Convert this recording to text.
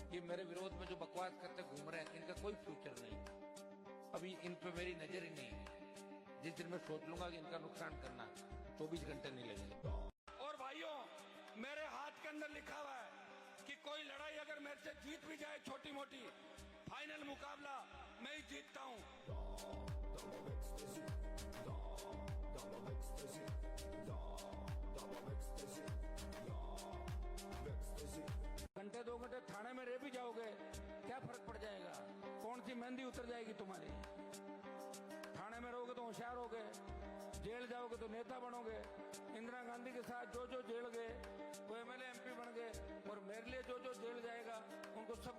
ये मेरे विरोध में जो बकवास करते घूम रहे हैं, इनका कोई फ्यूचर नहीं। अभी इन पे मेरी नजर ही नहीं है। जिस दिन मैं सोच लूंगा कि इनका नुकसान करना, 24 घंटे नहीं लगेंगे। और भाइयों, मेरे हाथ के अंदर लिखा हुआ है कि कोई लड़ाई अगर मेरे से जीत भी जाए छोटी मोटी, फाइनल मुकाबला मैं ही जीतता हूं। घंटे 2 घंटे थाने में रह भी जाओगे, क्या फर्क पड़ जाएगा? कौन सी मेहंदी उतर जाएगी तुम्हारी? थाने में रहोगे तो होशियार होगे, जेल जाओगे तो नेता बनोगे। इंदिरा गांधी के साथ जो जो जेल गए वो एमएलए एमपी बन गए, और मेरे लिए जो जो जेल जाएगा उनको सब